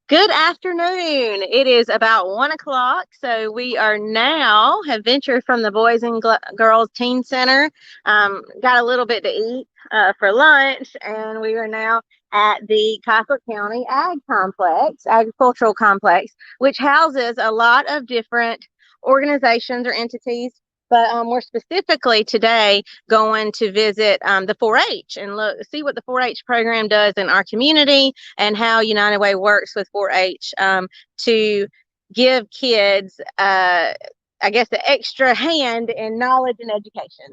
Good afternoon. It is about 1 o'clock. So we are now have ventured from the Boys and Girls Teen Center. Got a little bit to eat for lunch, and we are now at the Colquitt County Agricultural Complex, which houses a lot of different organizations or entities. But we're specifically today going to visit the 4-H and see what the 4-H program does in our community and how United Way works with 4-H to give kids, I guess, the extra hand in knowledge and education.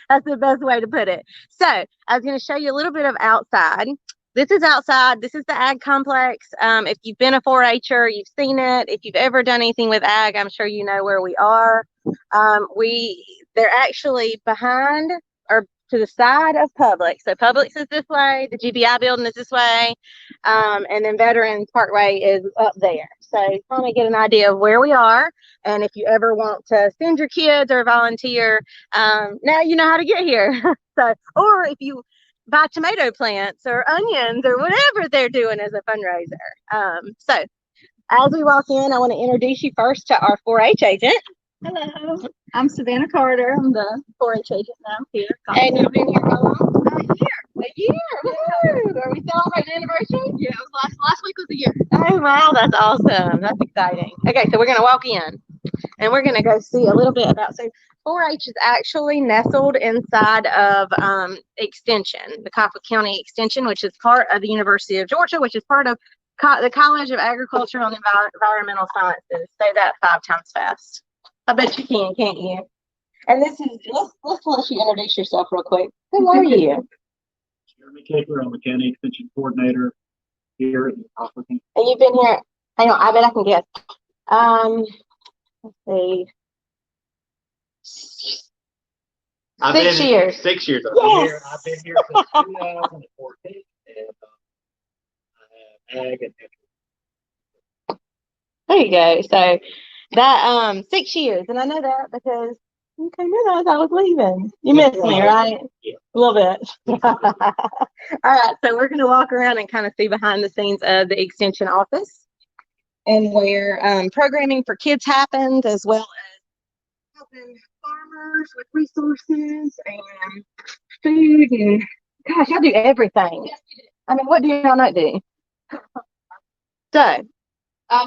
That's the best way to put it. So I was going to show you a little bit of outside. This is outside. This is the ag complex. If you've been a 4-H'er, you've seen it. If you've ever done anything with ag, I'm sure you know where we are. They're actually behind or to the side of Publix. So Publix is this way, the GBI building is this way, and then Veterans Parkway is up there. So kind of get an idea of where we are. And if you ever want to send your kids or volunteer, now you know how to get here. So, or if you buy tomato plants or onions or whatever they're doing as a fundraiser. So as we walk in, I want to introduce you first to our 4-H agent. Hello, I'm Savannah Carter. I'm the 4-H agent now here. And you've been here how long? A year. A year. Woo. Are we celebrating anniversary? Yeah, it was last week was a year. Oh, wow, that's awesome. That's exciting. Okay, so we're going to walk in and we're going to go see a little bit about, so 4-H is actually nestled inside of Extension, the Colquitt County Extension, which is part of the University of Georgia, which is part of the College of Agricultural and Environmental Sciences. Say that 5 times fast. I bet you can, can't you? And this is, let's let you introduce yourself real quick. Who are you? Jeremy Kaker, I'm the county extension coordinator here in Colquitt County. And you've been here, hang on, I bet I can guess. Let's see. 6 years. 6 years. Yes. I've been here since 2014, and I have ag and There you go. So that 6 years, and I know that because you came in as I was leaving. You missed me, right? Yeah. A little bit. All right, so we're going to walk around and kind of see behind the scenes of the extension office and where programming for kids happens, as well as helping farmers with resources and food, and gosh, y'all do everything. Yes, we did. I mean, what do y'all not do? So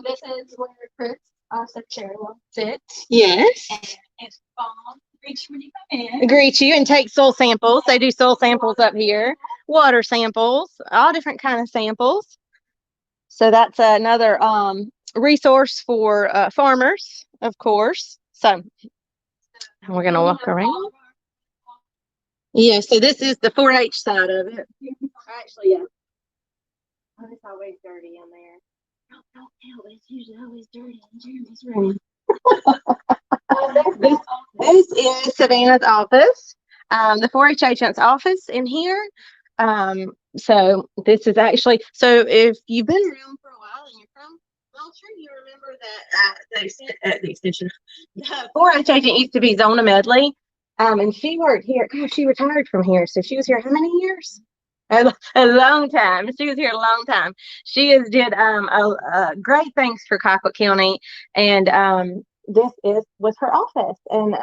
This is where Chris, our secretary, will sit. yes, And it's phone. Reach when you come in. greet you and take soil samples. They do soil samples up here, water samples, all different kind of samples. So that's another resource for farmers, of course. So we're gonna walk around. Yeah, so this is the 4-H side of it. Actually, yeah. Oh, it's always dirty in there. Don't tell. It's usually always dirty in Jeremy's room. This is Savannah's office, the 4-H agent's office in here. So this is actually, so if you've been around for a while and you're from Belcher, you remember that the extension, the 4-H agent used to be Zona Medley. And she worked here. Gosh, she retired from here. So she was here how many years? A long time. She was here a long time. She has did great things for Colquitt County, and this was her office. And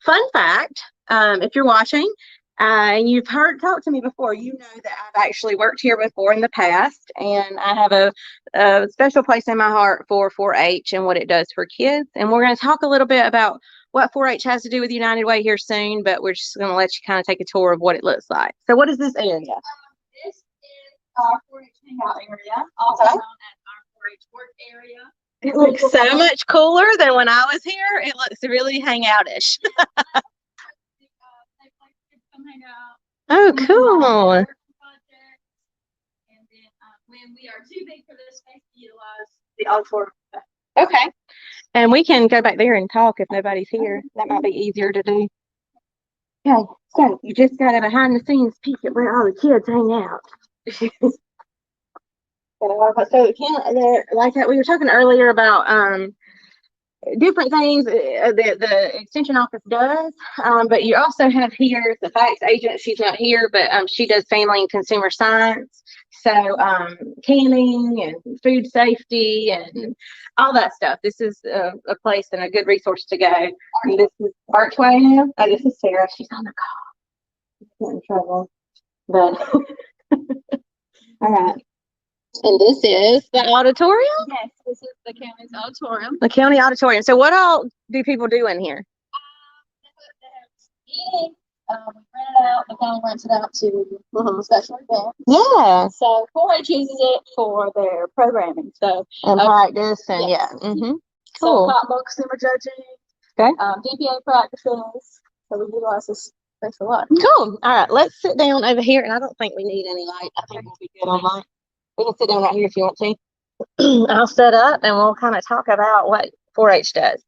fun fact, if you're watching and you've talked to me before, you know that I've actually worked here before in the past, and I have a special place in my heart for 4-H and what it does for kids. And we're going to talk a little bit about what 4-H has to do with United Way here soon, but we're just going to let you kind of take a tour of what it looks like. So what is this area? This is our 4-H hangout area, also known as our 4-H work area. It looks so much cooler than when I was here. It looks really hangoutish. Oh, cool. And then when we are too big for this space to utilize the auditorium. Okay. And we can go back there and talk if nobody's here. That might be easier to do. Okay, so you just got a behind the scenes peek at where all the kids hang out. So like that, we were talking earlier about different things the extension office does, but you also have here the facts agent. She's not here, but she does family and consumer science. So canning and food safety and all that stuff. This is a place and a good resource to go. And this is Archway now. Oh, this is Sarah. She's on the call. Get in trouble. But all right. And this is the auditorium? Yes, this is the county's auditorium. The county auditorium. So what all do people do in here? Eating. We rent it out. The county rents it out to special events. Yeah. So 4-H uses it for their programming. So And practice and yes. Cool. So potluck, consumer judging. Okay. DPA practices. So we utilize this space a lot. Cool. All right, let's sit down over here. And I don't think we need any light. I think we'll be good on light. We can sit down right here if you want to. I'll set up and we'll kind of talk about what 4-H does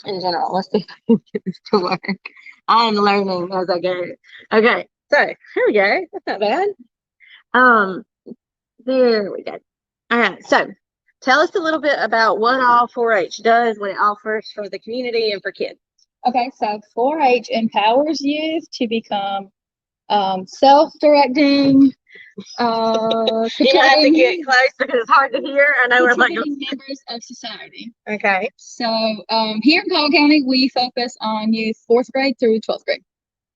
in general. Let's see if I can get this to work. I am learning as I go. Okay, so here we go. That's not bad. There we go. All right, so tell us a little bit about what all 4-H does, what it offers for the community and for kids. Okay, so 4-H empowers youth to become self-directing, You have to get close because it's hard to hear. I know we're like, members of society. okay. So here in Colquitt County, we focus on youth 4th grade through 12th grade.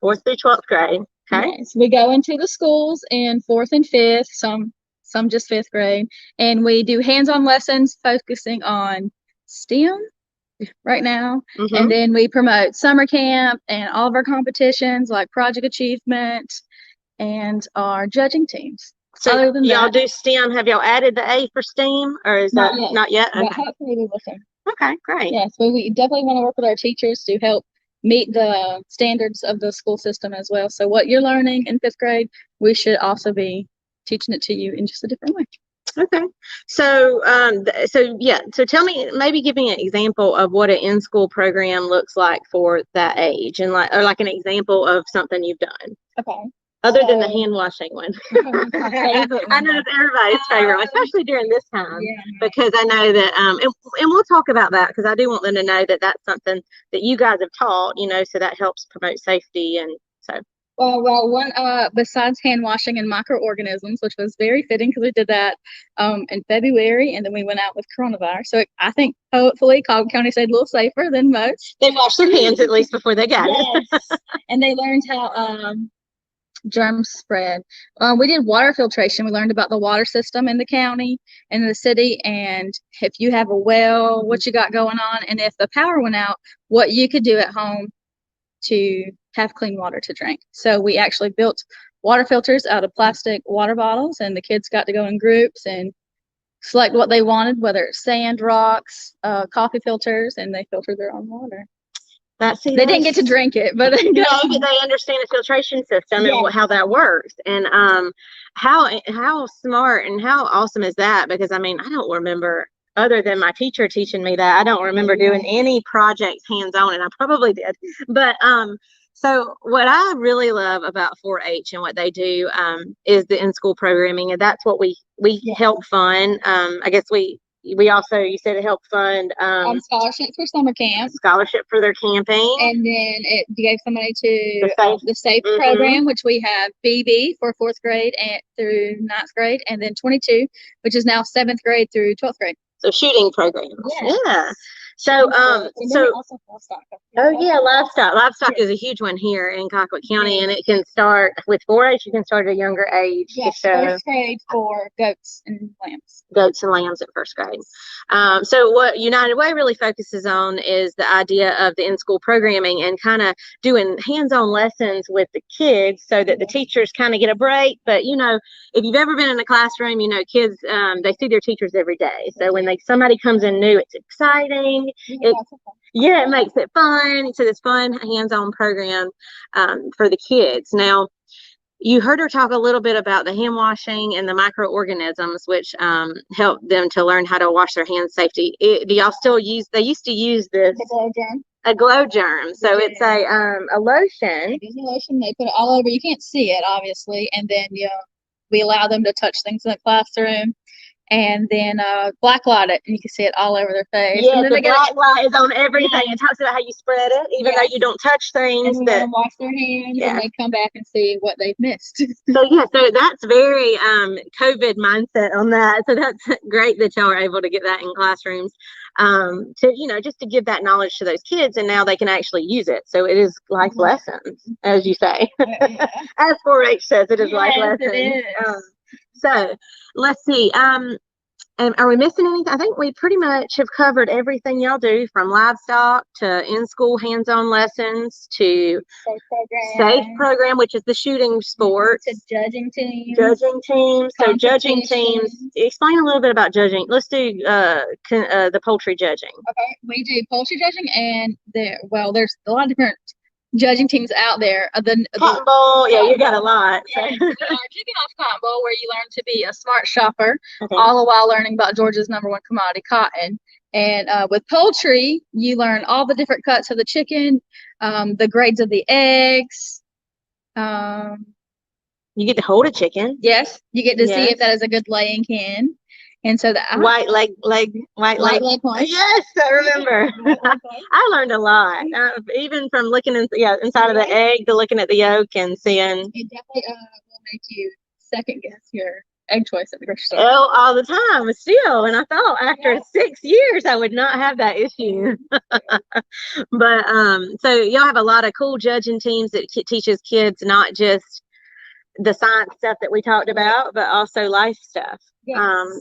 4th through 12th grade. Okay. Yes, we go into the schools in 4th and 5th, some just 5th grade, and we do hands-on lessons focusing on STEM right now. And then we promote summer camp and all of our competitions like project achievement and our judging teams. So other than y'all that, do STEM. Have y'all added the A for STEAM or is Not that yet. not yet? but Okay. hopefully we will soon. Okay, great. Yes, we definitely want to work with our teachers to help meet the standards of the school system as well. So what you're learning in 5th grade, we should also be teaching it to you in just a different way. Okay. So so tell me, maybe give me an example of what an in-school program looks like for that age and like an example of something you've done. Okay. Other than the So- hand washing one. My favorite I know one. it's everybody's favorite one, especially during this time. Yeah. Because I know that, and we'll talk about that because I do want them to know that that's something that you guys have taught, so that helps promote safety. And so, Well, one besides hand washing and microorganisms, which was very fitting because we did that in February, and then we went out with coronavirus. So I think hopefully Colquitt County stayed a little safer than most. they washed their hands at least before they got it. Yes, and they learned how germs spread. We did water filtration. We learned about the water system in the county and in the city, and if you have a well, what you got going on, and if the power went out, what you could do at home to have clean water to drink. So we actually built water filters out of plastic water bottles, and the kids got to go in groups and select what they wanted, whether it's sand, rocks, coffee filters, and they filtered their own water. They didn't get to drink it, but they understand the filtration system Yeah. and how that works. And how smart and how awesome is that? Because I mean, I don't remember, other than my teacher teaching me that, I don't remember doing any projects hands-on, and I probably did. But so what I really love about 4-H and what they do is the in-school programming, and that's what we help fund. I guess we also, you said it helped fund scholarships for summer camp, scholarship for their camping, and then it gave some money to the SAFE. the SAFE program, which we have BB for 4th grade and through 9th grade, and then 22, which is now 7th grade through 12th grade. So shooting programs. Yes. Yeah. So Also livestock. livestock is a huge one here in Colquitt County, and it can start with 4-H. You can start at a younger age. Yes, to show 1st grade for goats and lambs. Goats and lambs at 1st grade. So what United Way really focuses on is the idea of the in-school programming and kind of doing hands-on lessons with the kids so that the teachers kind of get a break. But if you've ever been in a classroom, kids they see their teachers every day. So when somebody comes in new, it's exciting. It makes it fun. So this fun hands-on program for the kids. Now, you heard her talk a little bit about the hand washing and the microorganisms, which help them to learn how to wash their hands safety. Do y'all still use? They used to use this a glow germ. So it's a lotion. It's a lotion. They put it all over. You can't see it, obviously, and then we allow them to touch things in the classroom. and then black light it, and you can see it all over their face. Yeah, And then the they get black light is on everything. It talks about how you spread it, even though you don't touch things. and let them wash their hands, and they come back and see what they've missed. So that's very COVID mindset on that. So that's great that y'all are able to get that in classrooms, to just to give that knowledge to those kids, and now they can actually use it. So it is life lessons, as you say. As 4-H says, it is life lessons. It is. So let's see. Are we missing anything? I think we pretty much have covered everything y'all do, from livestock to in-school hands-on lessons to safe program, which is the shooting sport. To judging teams. So judging teams. Explain a little bit about judging. Let's do the poultry judging. Okay, we do poultry judging, and there's a lot of different judging teams out there. Cotton Bowl, you got a lot. So. Yeah, we are kicking off Cotton Bowl, where you learn to be a smart shopper, all the while learning about Georgia's #1 commodity, cotton. And with poultry, you learn all the different cuts of the chicken, the grades of the eggs. You get to hold a chicken. Yes, you get to see if that is a good laying hen. And so the white leg one. Yes, I remember. I learned a lot, even from looking inside of the egg to looking at the yolk and seeing. It definitely will make you second guess your egg choice at the grocery store. Oh, all the time, still. And I thought after 6 years I would not have that issue. But so y'all have a lot of cool judging teams that teaches kids not just the science stuff that we talked about, but also life stuff.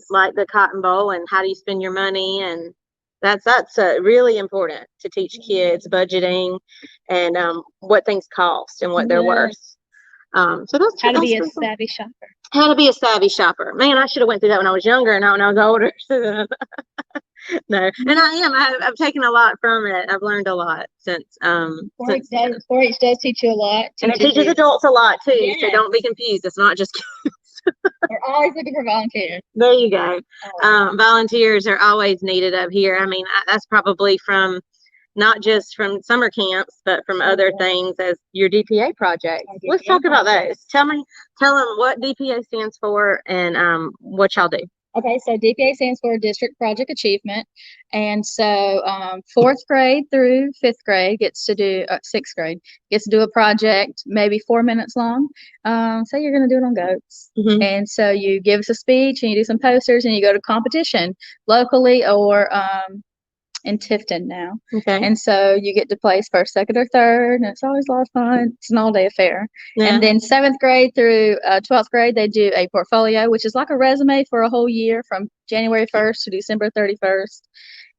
Like the Cotton Bowl and how do you spend your money, and that's really important to teach kids budgeting and what things cost and what they're worth. So that's how to be a savvy shopper. How to be a savvy shopper. Man, I should have went through that when I was younger, and not when I was older. No, and I've taken a lot from it. I've learned a lot since. 4-H does teach you a lot, and it teaches adults a lot too. Yes. So don't be confused. It's not just kids. We're always looking for volunteers. There you go. Volunteers are always needed up here. I mean, that's probably from not just from summer camps, but from other things as your DPA project. Let's talk about those. Tell them what DPA stands for and what y'all do. Okay, so DPA stands for District Project Achievement, and so 4th grade through 5th grade gets to do 6th grade gets to do a project maybe 4 minutes long. Say you're going to do it on goats, and so you give us a speech and you do some posters and you go to competition locally or in Tifton now. Okay. And so you get to place 1st, 2nd, or 3rd, and it's always a lot of fun. It's an all-day affair. Yeah. And then 7th grade through 12th grade, they do a portfolio, which is like a resume for a whole year from January 1st to December 31st.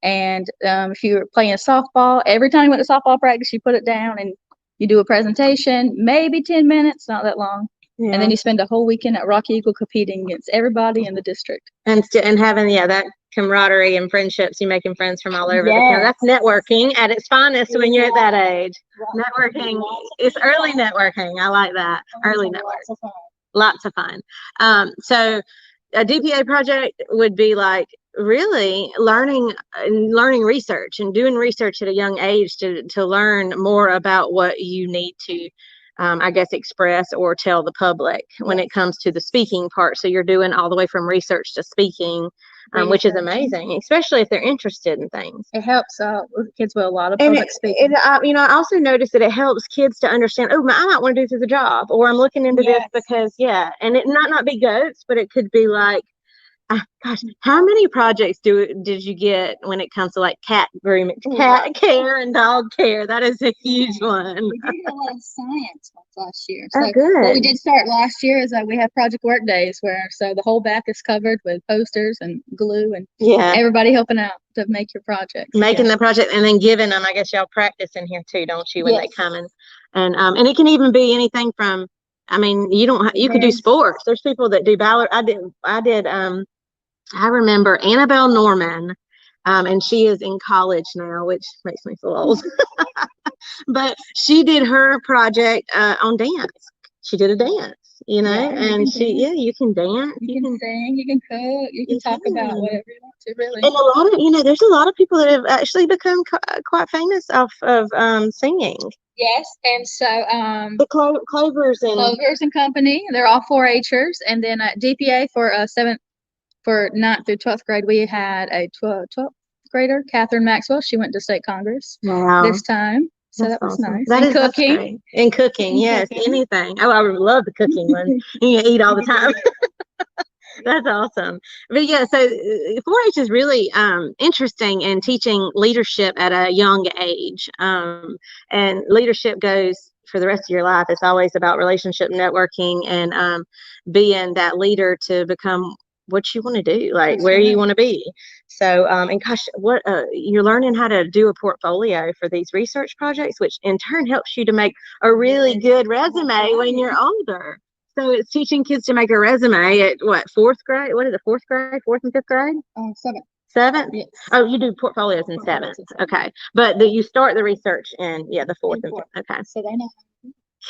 And if you're playing softball, every time you went to softball practice, you put it down and you do a presentation, maybe 10 minutes, not that long. Yeah. And then you spend a whole weekend at Rocky Eagle competing against everybody in the district. And having, that camaraderie and friendships, you're making friends from all over the county. That's networking at its finest when you're at that age. Networking, it's early networking. I like that. Early networking. Lots of fun. So a DPA project would be like really learning research and doing research at a young age to learn more about what you need to express or tell the public when it comes to the speaking part. So you're doing all the way from research to speaking, which is amazing, especially if they're interested in things. It helps kids with a lot of public speaking. I also noticed that it helps kids to understand, I might want to do this as a job, or I'm looking into this because, and it might not be goats, but it could be like, gosh, how many projects did you get when it comes to like cat grooming, cat care and dog care? That is a huge one. We did a lot of science last year. So what we did start last year is that we have project work days so the whole back is covered with posters and glue and everybody helping out to make your project. Making the project and then giving them, I guess y'all practice in here too, don't you, when they come in? And it can even be anything from, you could do sports. There's people that do ballot. I remember Annabelle Norman, and she is in college now, which makes me feel old. But she did her project on dance. She did a dance, and you can dance, you can sing, you can cook, you can talk about whatever you want to, really. And a lot of, there's a lot of people that have actually become quite famous off of singing. Yes, and so the Clovers and Company, they're all 4-Hers, and then DPA for 7th for 9th through 12th grade, we had a 12th grader, Catherine Maxwell. She went to state congress Wow. this time. So That's that was awesome. nice. That's Cooking. great. And cooking, And yes, cooking. anything. Oh, I would love the cooking one. And you eat all the time. That's awesome. But yeah, so 4-H is really interesting in teaching leadership at a young age. And leadership goes for the rest of your life. It's always about relationship networking and being that leader to become what you want to do, like That's where you right. want to be. So, and gosh, what you're learning how to do a portfolio for these research projects, which in turn helps you to make a really good resume when you're older. So it's teaching kids to make a resume at what, 4th grade? What is it, 4th grade, 4th and 5th grade? 7th. 7th? Yes. Oh, you do portfolios in 7th. Okay. But you start the research in, the 4th and 5th. Okay. So they know.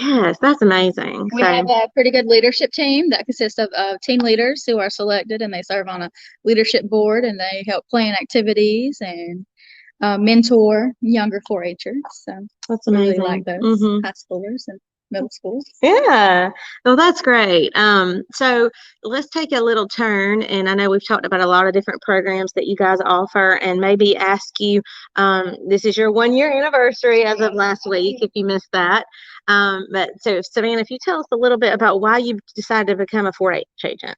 Yes, that's amazing. We have a pretty good leadership team that consists of team leaders who are selected, and they serve on a leadership board, and they help plan activities and mentor younger 4-Hers. So that's we amazing. really like those Mm-hmm. high schoolers and middle schools. Yeah. Well, that's great. So let's take a little turn, and I know we've talked about a lot of different programs that you guys offer, and maybe ask you, this is your 1-year anniversary as of last week, if you missed that. But so Savannah, if you tell us a little bit about why you decided to become a 4-H agent.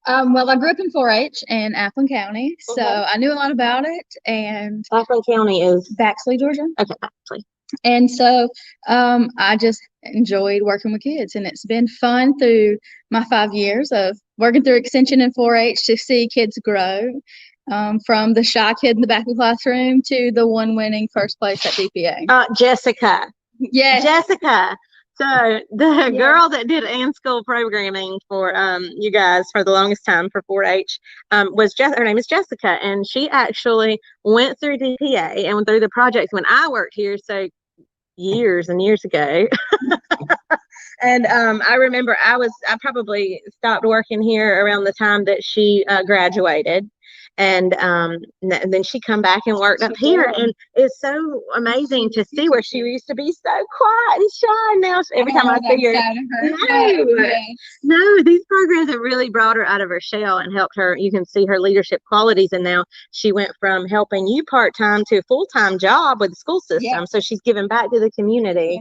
Well, I grew up in 4-H in Afflin County, so I knew a lot about it. And Afflin County is Baxley, Georgia. Okay, Baxley. And so I just enjoyed working with kids, and it's been fun through my 5 years of working through Extension in 4-H to see kids grow from the shy kid in the back of the classroom to the one winning first place at DPA. Jessica. Yes. Jessica. So the girl that did in-school programming for you guys for the longest time for 4-H was her name is Jessica, and she actually went through DPA and went through the projects when I worked here. So years and years ago. And I remember I probably stopped working here around the time that she graduated. And then she come back and worked up here, and it's so amazing to see where she used to be so quiet and shy. Now every time I see her, no, these programs have really brought her out of her shell and helped her. You can see her leadership qualities, and now she went from helping you part-time to a full-time job with the school system. So she's giving back to the community.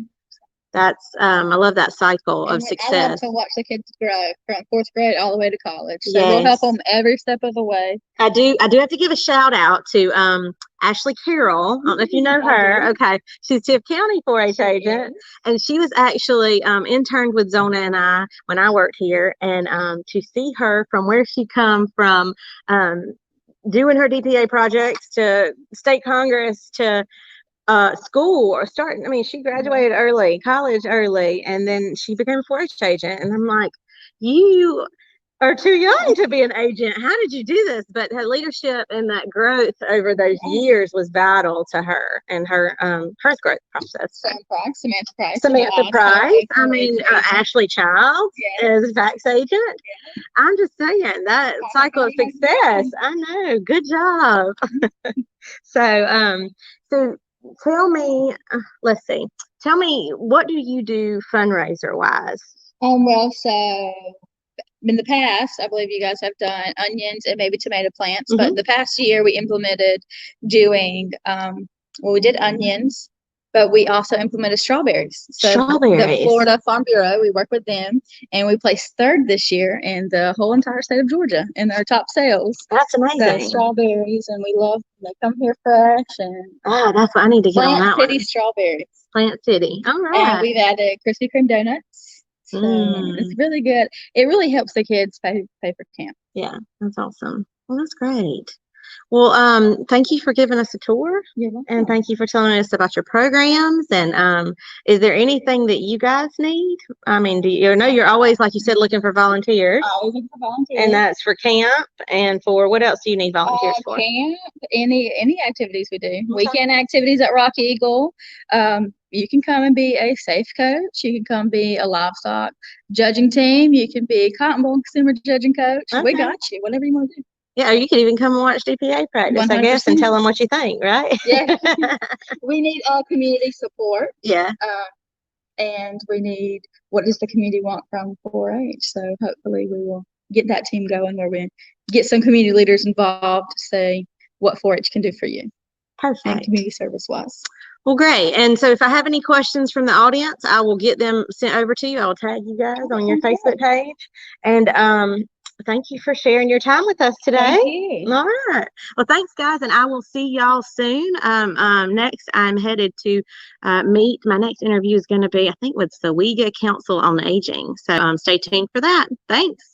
That's I love that cycle of success. I love to watch the kids grow from 4th grade all the way to college. So we'll help them every step of the way. I do have to give a shout out to Ashley Carroll. I don't know if you know her. Okay, she's Tiff County 4-H agent, and she was actually interned with Zona and I when I worked here. And to see her from where she come from, doing her DPA projects to state congress to school or starting. I mean, she graduated early, college early, and then she became a 4-H agent. And I'm like, you are too young to be an agent. How did you do this? But her leadership and that growth over those years was vital to her and her growth process. Samantha Price. I mean, Ashley Childs is Vax agent. I'm just saying that cycle of success. I know. Good job. So tell me, let's see. Tell me, what do you do fundraiser wise? Well, so in the past, I believe you guys have done onions and maybe tomato plants, but the past year we implemented doing, we did onions, but we also implemented strawberries. So the Florida Farm Bureau, we work with them, and we placed 3rd this year in the whole entire state of Georgia in their top sales. That's amazing. So strawberries, and we love them. They come here fresh, and that's what I need to get on that Plant City strawberries. Plant City. All right. And we've added Krispy Kreme donuts. So it's really good. It really helps the kids pay for camp. Yeah, that's awesome. Well, that's great. Well, thank you for giving us a tour, and thank you for telling us about your programs. And is there anything that you guys need? I mean, know you're always, like you said, looking for volunteers? Always looking for volunteers. And that's for camp, and for what else do you need volunteers for? Camp, any activities we do. Weekend activities at Rock Eagle. You can come and be a safe coach. You can come be a livestock judging team. You can be a Cotton Bowl consumer judging coach. We got you, whatever you want to do. Yeah, or you could even come and watch DPA practice, 100%. I guess, and tell them what you think, right? Yeah. We need community support. Yeah. And we need, what does the community want from 4-H? So hopefully we will get that team going where we get some community leaders involved to say what 4-H can do for you and Perfect. community service wise. Well, great. And so if I have any questions from the audience, I will get them sent over to you. I'll tag you guys on your Facebook page. And thank you for sharing your time with us today. Thank you. All right. Well, thanks, guys. And I will see y'all soon. Next, I'm headed to meet. My next interview is going to be, I think, with the Wega Council on Aging. So stay tuned for that. Thanks.